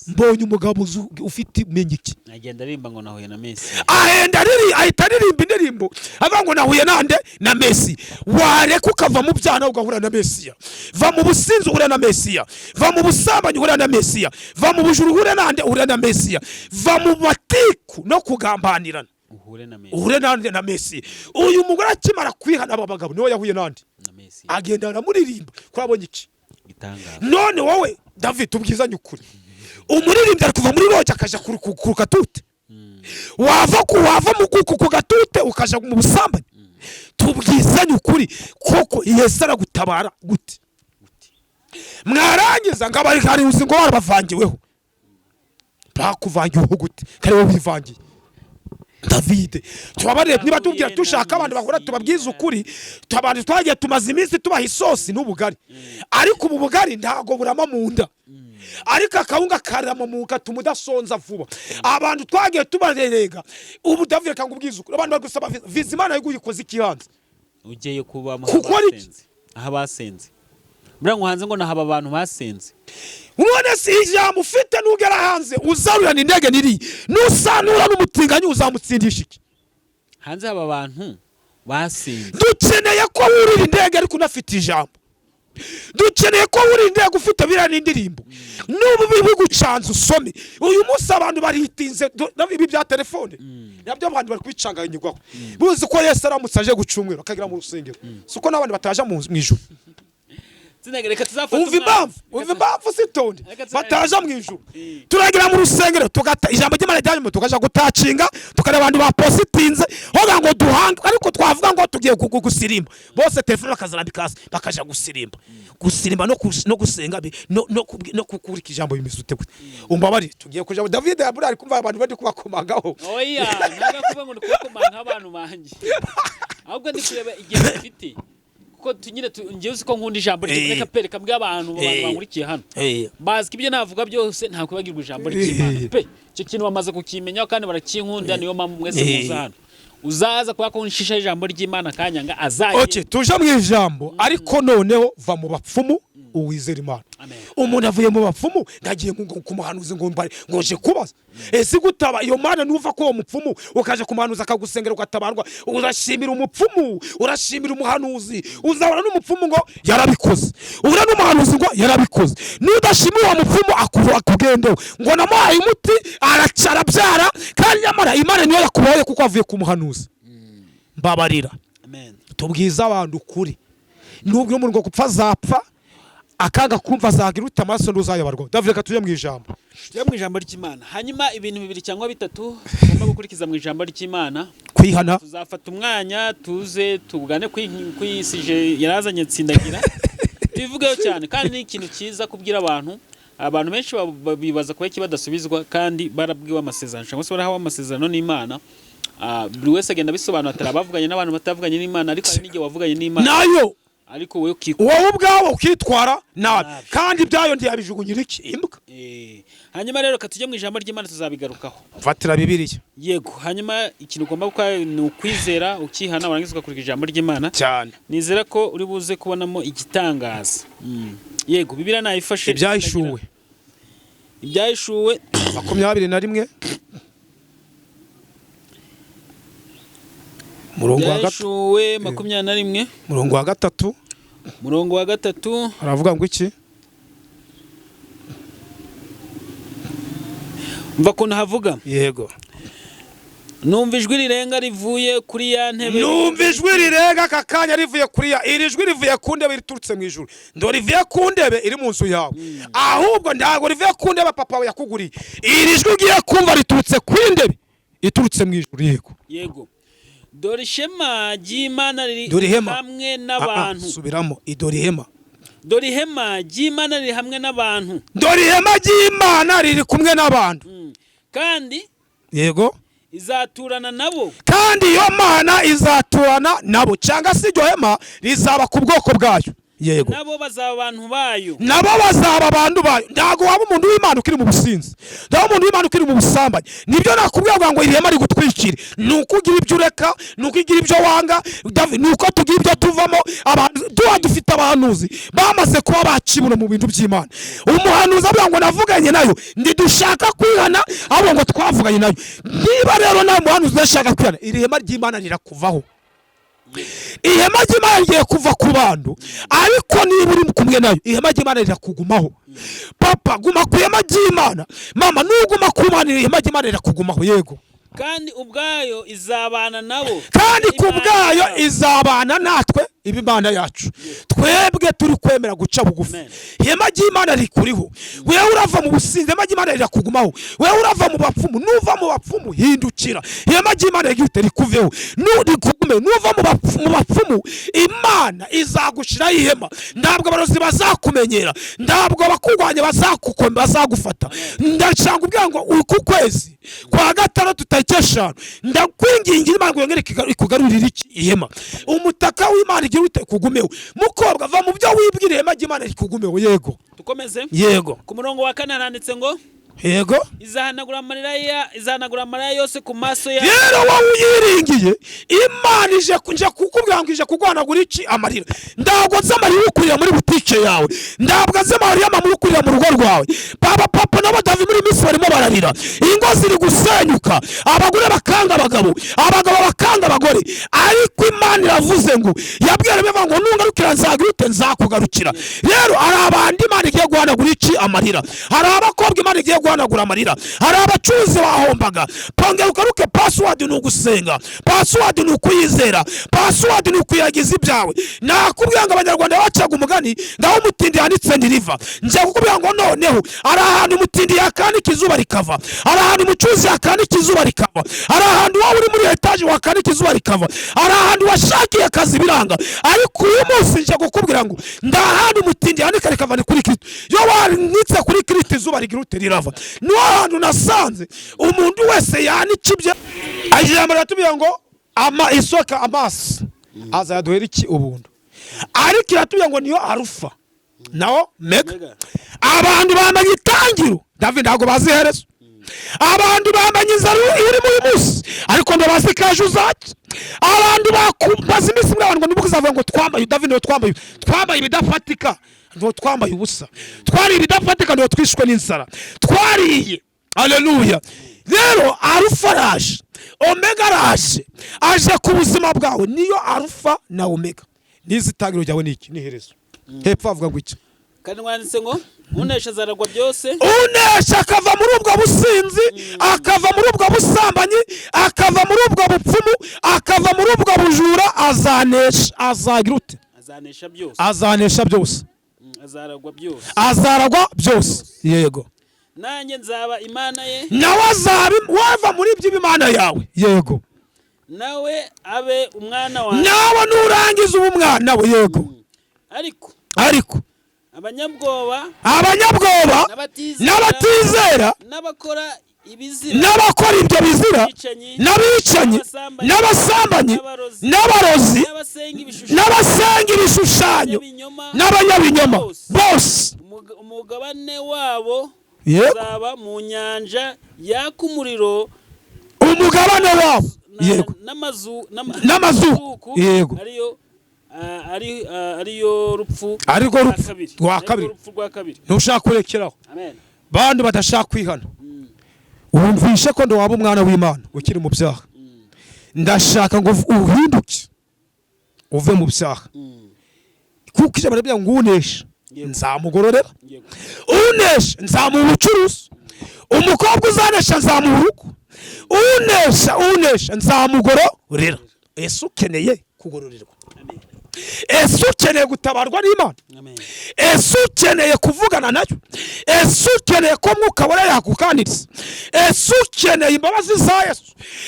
mbonye umugabo ufite menye iki, agenda arimba ngo nahuye na Messi, ahita aririmba indirimbo avuga ngo nahuye nande na Messi. Wareka ukava mu byana ugahura na Messi, va mu businzi uhura na Messi, va mu busambanyi uhura na Messi, va mu bujuru uhura nande uhura na Messi, va mu batiku no kugambanirana uhure nande na Messi. Uyu mugore akimara kwihana aba bagabo niwe yahuye nande na Messi, agenda aramuririmba ko abonye iki gitangaza. None wowe David tubwizanye ukuri, umuririmbyi ari kuva muri roja akaja ku gatute, wava mu ku gatute ukaja mu busambanyi. Tubwizanye ukuri koko Yesu aragutabara gute? Mwarangiza ngo abari hari uzi ngo baravangiweho, bakuvangiweho gute? Kare wowe wivangiye David. Tubabarire niba tubwira tushaka abantu bakora tubabwiza ukuri, abantu twagiye tumaze iminsi tubaha isosi n'ubugari, ariko ubu bugari ntago burama mu nda, ariko akawunga karama mu katumudasonza vuba. Abantu twagiye tubarerega ubu David kanga ubwiza ukuri, abantu bagusaba viza Imana yiguyikoze ikihanze ugiye kuba basenze aha basenze murango hanze ngo nahaba abantu basenze. None si ijambo ufite nugera hanze uzarurana indege niri nusanura n'umutinganyi uzamutsindisha iki? Hanze aba bantu basenze dukeneye ko wurira indege ariko unafite ijambo, dukeneye ko wurira indege ufite birana indirimbo n'ubu bigucanze usome. Uyu munsi abantu barihitinze ibi bya telefone nabyo abantu bari kwicanganyirwaho, buzi ko Yesu aramutse aje gucumwira akagira mu rusengero, suko n'abandi bataje mu ijuru. Reka tuzafata umva impamvu sitonde bataja mu ijuru. Turagira mu rusengero tugata ijambo ry'Imana ryanyuma tukaja gutacinga, tukareba abantu bapositinze hoga ngo duhanga, ariko twavuga ngo tugiye gusirimba bose telefone bakazarambika bakaja gusirimba no gusenga no kukurika ijambo bimisute. Umbabari tugiye kuja David yabura ari kumva abantu bari kubakomagaho. Oya naga kuva ngo kubakomanga abantu banje, ahubwo ndi kureba igihe bafite kuko tunyine ngiye uzi ko nkunda ijambo reka pereka mbwa abantu bankurikiye hano bazi ibyo navuga byose nta kubagirwa ijambo ry'Imana pe. Cyo kintu bamaze kukimenya kandi barakinkunda, niyo mpamvu mwese muza hano. uzaza kwa kunshisha ijambo ry'Imana kanyanga azaye. Okay, tuje mu ijambo ariko noneho va mu bapfumu uwizera Imana. Umuntu avuye mu bapfumu ngagiye kumuhanuza ngo ngoje kubaza ese gutaba iyo Mana nuva ko uwo mupfumu ukaje kumuhanuza akagusengera ugatabarwa urashimira umupfumu urashimira umuhanuzi uzabona n'umupfumu ngo yarabikoze ura n'umuhanuzi ngo yarabikoze nudashimira uwo mupfumu akugendeho ngo namuhaye umuti aracara byara kandi nyamara Imana niyo yakuboye kuko avuye kumuhanuza. Mbabarira tubwiza abantu ukuri nubwo umuntu ngo gupfa zapfa akaga kumva zagira utamaso nduzayabarwa. David ka tuje mu ijambo ry'Imana. Hanyuma ibintu bibiri cyangwa bitatu ugomba gukurikiza mu ijambo ry'Imana. Kwihana tuzafata umwanya tuze tugane kwisije yarazanye tsindagira bivugeho cyane kandi ni ikintu cyiza kubwira abantu benshi bibaza ko iki badasubizwa kandi barabwiwe amasezerano cyangwa se barahawe amasezerano n'Imana. Buri wese agenda bisobanura atarabavuganye n'abantu batavuganye n'Imana ariko ari nige wavuganye n'Imana nayo ariko wowe ubwawo ukitwara nabi kandi byayo ndiyabijugunyira iki imbwa. Hanyuma rero katujye mu ijambo ry'Imana tuzabigarukaho. Fatira Bibiliya. Yego, hanyuma ikintu ugomba gukora ni ukwizera ukihana warangiza ugakurikira ijambo ry'Imana cyane. Nizera ko uri buze kubonamo igitangaza. Yego, Bibiliya nayifashe ibyahishuwe 21 murongo wa gatatu aravuga ngo iki? Mva kuntu havuga. Yego. Numva ijwi rirenga rivuye kuri ya ntebe. Numva ijwi rirenga kakanya rivuye kuri ya iri jwi rivuye ku ndebe riturutse mu ijuru. Ndo rivuye ku ndebe iri mu nzu yawe. Ahubwo ndago rivuye ku ndebe papa yakuguriye. Iri jwi ugiye kumva riturutse ku ndebe iturutse mu ijuru. Yego. Yego. Dore ihema ry'Imana riri hamwe n'abantu. Subiramo idore ihema. Dore ihema ry'Imana riri hamwe n'abantu. Dore ihema ry'Imana riri kumwe n'abantu. Kandi yego izaturana nabo. Kandi iyo Mana izaturana nabo cyangwa se iryo hema rizaba ku bwoko bwayo. Yego. Nabo bazaba abantu bayo. Nabo bazaba abantu bayo. Ndago waba umuntu w'Imana ukiri mu businzi. Ndago umuntu w'Imana ukiri mu busambanyi. Nibyo nakubwira ngo irihema rigutwikire. Nuko ugira ibyo ureka, nuko ugira ibyo wanga, nuko tugira ibyo tuvamo abantu dufite abahanuzi bamaze kuba bakibura mu bintu by'Imana. Umuhanuzi avuga ngo navuganye nayo ndidushaka kwihana abo ngo twavuganye nayo. Niba rero nta muhanuzi udashaka kwihana irihema ry'Imana rirakuvaho. Ihema ry'Imana rigiye kuva ku bantu ariko niba uri kumwe nayo ihema ry'Imana rirakugumaho. Papa guma ku ihema ry'Imana, mama nuguma ku Mana ihema ry'Imana rirakugumaho. Yego. Kandi ubwayo izabana nabo. Kandi kubwayo izabana natwe ibimana yacu. Twebwe turi kwemera guca bugufi. Ihema ry'Imana rikuriho. Wewe urava mu businzi ihema ry'Imana rirakugumaho. Wewe urava mu bapfumu nuva mu bapfumu hindukira. Ihema ry'Imana rigite rikuveho. Nuva mu bapfumu Imana izagushira ihema. Ndabwo abarozi bazakumenyera. Ndabwo abakurwanya bazagufata. Ndashaka ubwira ngo uku kwezi kwa gatandatu tutakeshana ndakwingingira Imana ngo yongere ikugarurire iki ihema. Umutaka w'Imana igira ute kugumeho. Mukobwa va mu byo wibwira ihema ry'Imana rikugumeho. Yego. Tukomeze. Yego. Ku murongo wa 4 handitse ngo yego izahanagura amarira yose ku maso ya. Rero wowe uyiringiye Imana ije kukubwira ngo ije kugwanagura iki amarira. Ndagoza amarira ukurira muri butike yawe. Ndabwaze amarira muri ukurira mu rugo rwawe. Papa nabo David muri misi barimo bararira. Ingo ziri gusenyuka. Abagore bakanga abagabo bakanga abagore. Ariko Imana iravuze ngo yabwira beva ngo nungarukira nzagira nzakugarukira. Rero ari abandi Imana igiye guhanagura iki amarira. Hari abakobwa Imana igiye guhanagura amarira. Hari abacuruzi bahombaga. Pongera ukaruke password ni ugusenga. Password ni ukuyizera. Password ni ukuyagiza ibyawe. Nakubwira ngo abanyarwanda bacaga umugani ngaho umutindi handitse ndiriva. Nje kukubwira ngo noneho ari ahantu umutindi yakanika izuba rikava. Ari ahantu umucuruzi yakanika izuba rikava. Ari ahantu wowe uri muri etage wakanika izuba rikava. Ari ahantu washakiye akazi biranga. Ariko uyu munsi nje kukubwira ngo ndahantu umutindi yanika rikava ni kuri Kristo. Yo wanitse kuri Kristo izuba rigira ute rirava. Ni ahantu nasanze umuntu wese yanikibye ajyamba ratubira ngo isoka amasi aza yaduhera iki ubuntu. Ariko iratubira ngo niyo arufa naho mega. Abantu bambaye itangiro David ntago baziherezo. abantu bambanye inzara iri muri musi ariko ndabazi kaje uzaki abantu bakumbaza iminsi muri abantu ngo nibuka uzavuga ngo twambaye David no twambaye ibidafatika ngo twambaye ubusa twari ibidafatika no twishwe n'inzara twariye haleluya rero Alpha araje Omega araje aje ku buzima bwawe niyo Alpha na Omega nizitangiro ryawe niki niherezo hepfo avuga ngo iki kandi mwanditse ngo unesha azaragwa byose unesha akava muri ubwo businzi akava muri ubwo busambanyi akava muri ubwo bupfumu akava muri ubwo bujura azanesha azagira ute azanesha byose azaragwa byose yego nanjye nzaba imana ye nawe azaba wava muri ibyo imana yawe yego nawe abe umwana wawe nawe nurangiza umwana we yego ariko abanyabwoba n'abatizera n'abakora ibyo bizira n'abicanyi n'abasambanyi n'abarozi n'abasenga ibishushanyo n'abanyabinyoma bose umugabane wabo uzaba mu nyanja yaka umuriro umugabane wabo yego n'amazuku yego ariyo rupfu rwa kabiri ntushaka kurekeraho bantu badashaka kwihana wumvishe ko ndo waba umwana w'Imana ukiri mu byaha ndashaka ngo uhinduke uve mu byaha kuko ijambo rivuga ngo unesha nzamugororera unesha nzamuha ubucuruzi umukobwa uzanesha nzamuha urugo unesha nzamugororera ese ukeneye kugororerwa ese ukeneye gutabarwa n'Imana ese ukeneye kuvugana nayo ese ukeneye ko Mwuka Wera yakukaniriza ese ukeneye imbabazi za Yesu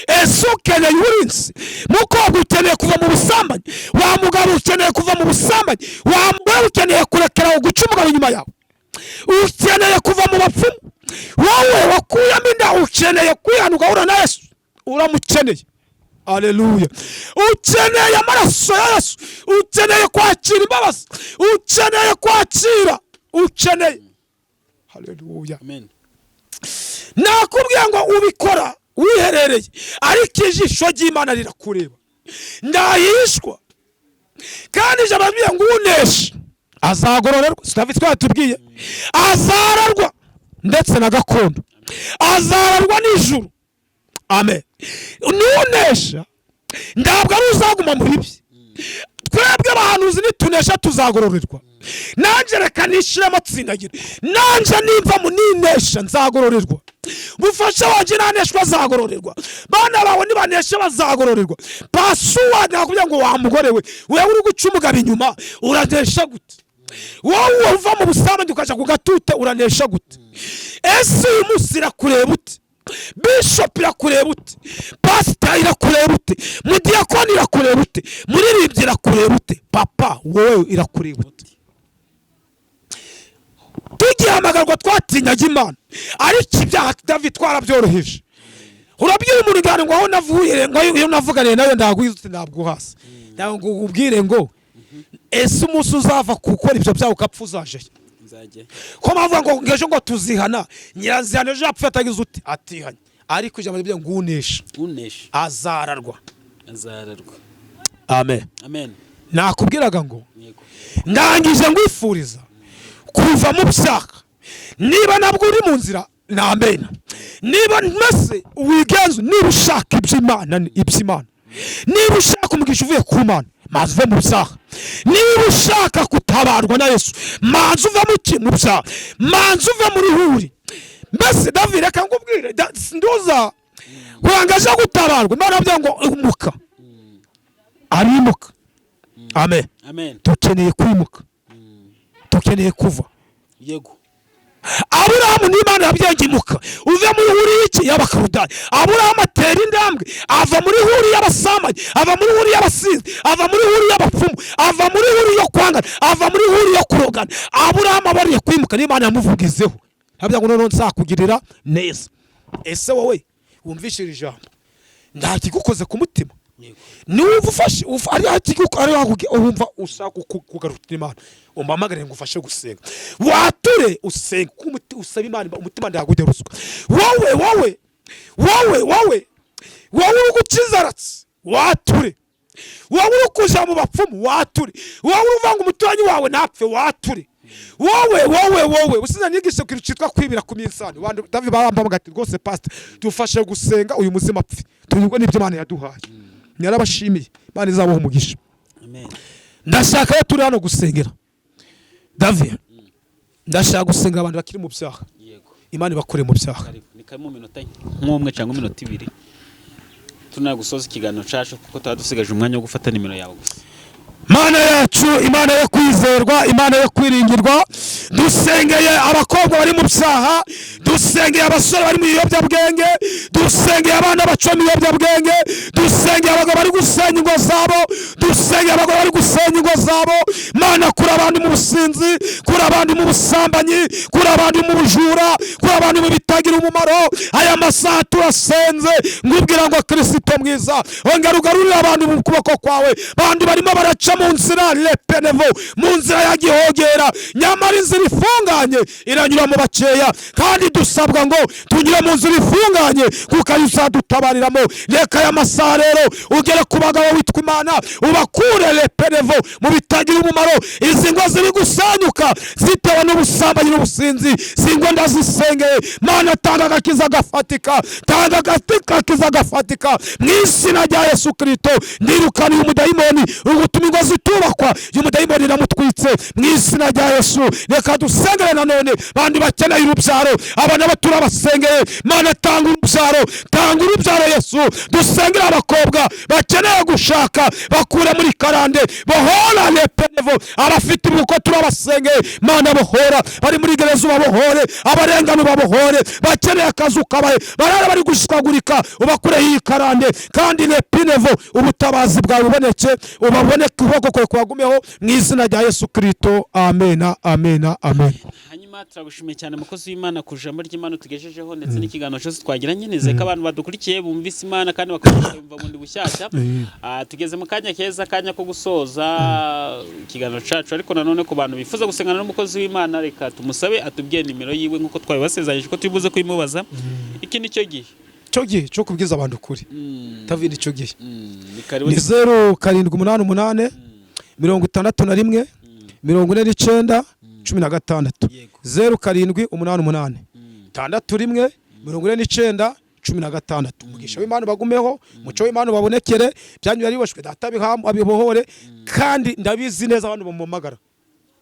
ese ukeneye uburinzi mukobwa ukeneye kuva mu busambanyi wa mugabo ukeneye kuva mu busambanyi wa mugore ukeneye kurekera guca umugabo inyuma yawe ukeneye kuva mu bapfumu wowe wakuyemo inda ukeneye kwihanuka ura na Yesu uramukeneye Haleluya. Ukeneye amaraso ya Yesu, ukeneye kwakira imbabazi, ukeneye kwakira, ukeneye. Haleluya. Amen. Nakubwiye ngo ubikora wiherereye ariko ijisho ry'Imana rirakureba. Ndahishwa. Kandi ijambo rivuga ngo unesha azagororerwa. David twatubwiye azararwa ndetse na gakondo. Azararwa n'ijuru. Amen. Nunesha ndabwo ari uzaguma muri bye. Twebwe abahanuzi nitunesha tuzagororerwa. Nanje reka nishire amatsindagira. Nanje nimva mu ninesha nzagororerwa. Mufasha wanje naneshwa azagororerwa. Bana bawe nibanesha bazagororerwa. Pasuwa nakubya ngo wa mugore wewe uri guca umugabo inyuma uranesha gute? Wowe uva mu busambanyi ukaja ku gatute uranesha gute? Ese umusira kureba ute? Bishop irakureba ute? Pastor irakureba ute? Mudiakoni irakureba ute? Muririmbyi irakureba ute? Papa wowe irakureba ute? Tugihamagarwa twatinyaga Imana ariko ibyaha David twarabyoroheje. Urabwira umuntu ngane ngo aho navuye ngo iyo navuganiye nayo ndagwize ntabwo hasi. Ntabwo ubwire ngo ese umunsi uzava gukora ibyo byawe ukapfuzaje. Ko mavuga ngo ngejo ngo tuzihana nyirazihana ejo yapfa atagize uti atihanye ariko ijambo rivuga ngo unesha azararwa. Amen. Amen. Nakubwiraga ngo ndangije ngwifuriza kuva mu byaha niba nabwo uri mu nzira na amen. Niba mese wigenze niba ushaka iby'Imana niba ushaka umugisha uvuye ku Mana maze uve mu byaha. Niba ushaka kutabarwa na Yesu maze uve mu kintu byaha maze uve muri huri. Mbese David reka ngubwire nduza wangaje gutabarwa Imana avuga ngo umuka arimuka. Amen. Amen. Tukeneye kwimuka. Tukeneye kuva. Yego. Aburahamu n'Imana yabyengimuka uve muri huri y'iki y'abakarudani. Aburahamu atera indambwe ava muri huri y'abasambanyi, ava muri huri y'abasizi, ava muri huri y'abapfumu, ava muri huri yo kwangana, ava muri huri yo kurogana. Aburahamu abariye kwimuka n'Imana yamuvugizeho. Nabya ngo none nzakugirira neza. Ese wowe wumvishije ijambo ndakigukoze ku mutima niwe ufashe ari wumva ushaka kugarukira Imana umpamagare ngo ufashe gusenga wature usenga usaba Imana umutima ndagujya ruswa wowe uri gukizaratse wature wowe uri kuja mu bapfumu wature wowe uruvanga umuturanyi wawe napfe wature wowe usize nigishe ku cyitwa kwibira ku minsani wandi David baramba bagati rwose pastor dufashe gusenga uyu muzima apfi tunyurwe n'ibyo Imana yaduhaye nyarabashimiye Imana izabaho umugisha amen. Ndashaka turi hano gusengera David ndashaka gusengera abantu bakiri mu byaha yego Imana ibakore mu byaha ni kari mu minota nk'umwe cyangwa minota 2 tunagusoza ikiganiro cyacu kuko twadusigaje umwanya wo gufata nimero yawe gusa. Mana yacu Imana yo kwizerwa Imana yo kwiringirwa dusengeye abakobwa bari mu byaha dusengeye abasore bari mu biyobyabwenge dusengeye abana bacoma ibiyobyabwenge dusengeye abagabo bari gusenya ingo zabo dusengeye abagabo bari gusenya ingo zabo Mana kura abandi mu businzi kura abandi mu busambanyi kura abandi mu bujura kura abandi mu bitagira umumaro aya masaha turasenze ngubwira ngo Kristo mwiza ongera ugarurire abantu mu kuboko kwawe bandi barimo baraca mu nzira lepenevo mu nzira ya gihogera nyamara inzira ifunganye iranyura mu bakeya kandi dusabwa ngo tunyure mu nzira ifunganye kuko ari uzadutabariramo reka ya masaha rero ugere ku bagabo witwa Imana ubakure lepenevo mu bitagira umumaro izi ngo ziri gusanyuka zitewe n'ubusambanyi n'ubusinzi zingwa ndazisengeye Mana tanga agakiza gafatika tanga agakiza gafatika mu izina rya Yesu Kristo ndirukana uyu mudayimoni ugutuma ingo zitubakwa uyu mudayimoni namutwitse mu izina rya Yesu reka dusengere nanone bandi bakeneye urubyaro abana batura basengeye Mana tanga urubyaro Yesu dusengere abakobwa bakeneye gushaka bakure muri karande bohora lepenevo abafite uko turabasengeye Mana bohora bari muri gereza babohore abarengano babohore bakeneye akazu kabaye barara bari gushikagurika ubakure iyi karande kandi lepenevo ubutabazi bwawe buboneke ubaboneke kuboko kwawe kwagumeho mu izina rya Yesu Kristo amen. Hanyuma turagushimiye cyane mukozi w'Imana ku jambo ry'Imana tugejejeho ndetse n'ikiganiro cyose twagiranye neze ko abantu badukurikiye bumvise Imana kandi bakumva bundi bushyashya tugeze mu kanya keza kanya ko gusoza ikiganiro cyacu ariko nanone ku bantu bifuza gusengana n'umukozi w'Imana reka tumusabe atubwiye nimero yiwe nkuko twabibasezeranyije ko tubibuze kuyimubaza iki nicyo gihe cyo kubwiza abantu kuri David cyo gihe ni 0788 61 49 16 0788 61 49 16 umugisha w'Imana bagumeho muco w'Imana babonekere byanyu yari washwe data bihamu abibohore kandi ndabizi neza abantu bamumagara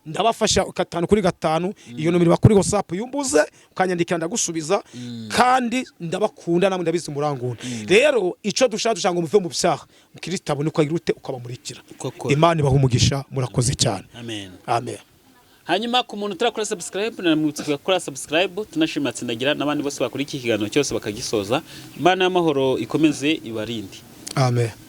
ndabafasha 5 kuri 5 iyo nomero bakuri WhatsApp yumbuze ukanyandikira ndagusubiza kandi ndabakunda namwe ndabizi murangura rero ico dushaka ngo muve mu byaha mukristo abone ko agirute ukabamurikira Imana bahumugisha murakoze cyane amen. Hanyuma ku muntu turakora subscribe na mutwe gukora subscribe tunashima tsindagira nabandi bose bakora iki kiganiro cyose bakagisoza Imana y'amahoro ikomeze ibarindi amen.